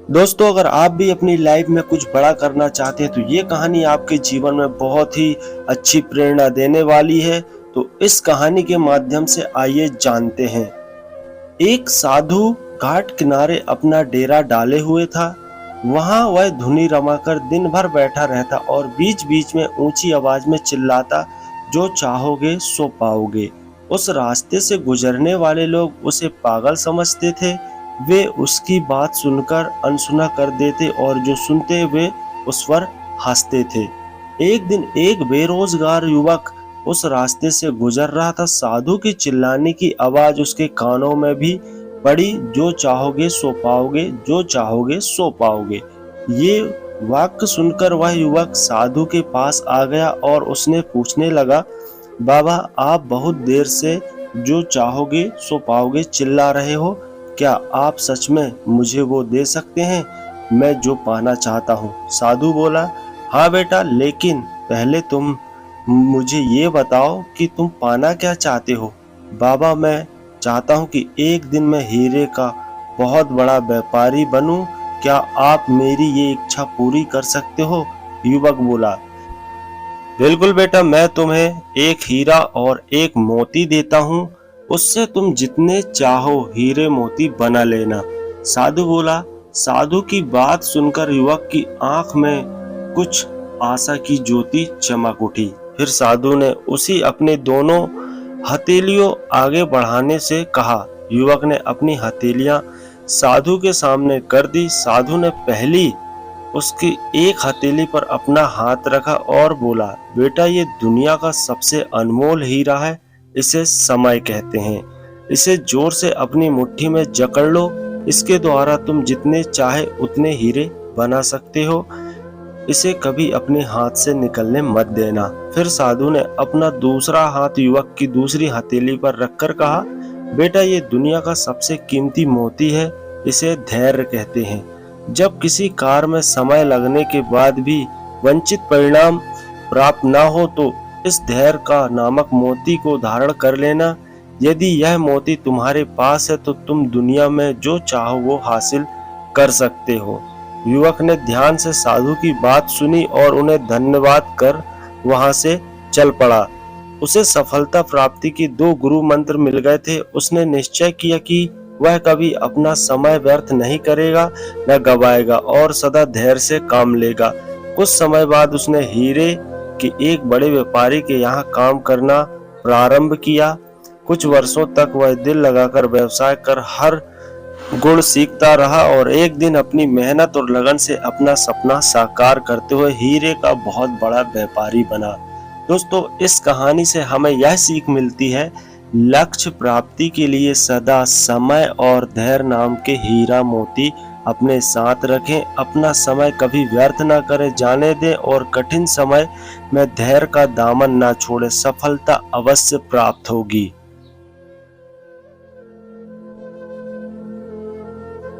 दोस्तों, अगर आप भी अपनी लाइफ में कुछ बड़ा करना चाहते हैं तो ये कहानी आपके जीवन में बहुत ही अच्छी प्रेरणा देने वाली है। तो इस कहानी के माध्यम से आइए जानते हैं। एक साधु घाट किनारे अपना डेरा डाले हुए था। वहां वह धुनी रमाकर दिन भर बैठा रहता और बीच बीच में ऊंची आवाज में चिल्लाता, जो चाहोगे सो पाओगे। उस रास्ते से गुजरने वाले लोग उसे पागल समझते थे। वे उसकी बात सुनकर अनसुना कर देते और जो सुनते वे उस पर हंसते थे। एक दिन एक बेरोजगार युवक उस रास्ते से गुजर रहा था। साधु की चिल्लाने की आवाज उसके कानों में भी पड़ी, जो चाहोगे सो पाओगे, जो चाहोगे सो पाओगे। ये वाक्य सुनकर वह युवक साधु के पास आ गया और उसने पूछने लगा, बाबा, आप बहुत देर से जो चाहोगे सो पाओगे चिल्ला रहे हो, क्या आप सच में मुझे वो दे सकते हैं मैं जो पाना चाहता हूँ? साधु बोला, हाँ बेटा, लेकिन पहले तुम मुझे ये बताओ कि तुम पाना क्या चाहते हो? बाबा, मैं चाहता हूँ कि एक दिन मैं हीरे का बहुत बड़ा व्यापारी बनूं। क्या आप मेरी ये इच्छा पूरी कर सकते हो? युवक बोला, बिल्कुल बेटा, मैं तुम्हें एक हीरा और एक मोती देता हूँ। उससे तुम जितने चाहो हीरे मोती बना लेना। साधु बोला। साधु की बात सुनकर युवक की आंख में कुछ आशा की ज्योति चमक उठी। फिर साधु ने उसी अपने दोनों हथेलियों आगे बढ़ाने से कहा। युवक ने अपनी हथेलियां साधु के सामने कर दी। साधु ने पहली उसकी एक हथेली पर अपना हाथ रखा और बोला, बेटा, ये दुनिया का सबसे अनमोल हीरा है। इसे समय कहते हैं। इसे जोर से अपनी मुट्ठी में जकड़ लो। इसके द्वारा तुम जितने चाहे उतने हीरे बना सकते हो। इसे कभी अपने हाथ से निकलने मत देना। फिर साधु ने अपना दूसरा हाथ युवक की दूसरी हथेली पर रखकर कहा, बेटा, ये दुनिया का सबसे कीमती मोती है। इसे धैर्य कहते हैं। जब किसी कार्य में समय लगने के बाद भी वांछित परिणाम प्राप्त न हो तो इस धैर्य का नामक मोती को धारण कर लेना। यदि यह मोती तुम्हारे पास है तो तुम दुनिया में जो चाहो वो हासिल कर सकते हो। युवक ने ध्यान से साधु की बात सुनी और उन्हें धन्यवाद कर वहां से चल पड़ा। उसे सफलता प्राप्ति के 2 गुरु मंत्र मिल गए थे। उसने निश्चय किया कि वह कभी अपना समय व्यर्थ नहीं करेगा, न गवाएगा और सदा धैर्य से काम लेगा। कुछ समय बाद उसने हीरे के एक बड़े व्यापारी के यहाँ काम करना प्रारंभ किया। कुछ वर्षों तक वह दिल लगाकर व्यवसाय कर हर गुण सीखता रहा और एक दिन अपनी मेहनत और लगन से अपना सपना साकार करते हुए हीरे का बहुत बड़ा व्यापारी बना। दोस्तों, इस कहानी से हमें यह सीख मिलती है, लक्ष्य प्राप्ति के लिए सदा समय और धैर्य नाम के हीरा मोती अपने साथ रखें। अपना समय कभी व्यर्थ ना करें जाने दें और कठिन समय में धैर्य का दामन ना छोड़ें। सफलता अवश्य प्राप्त होगी।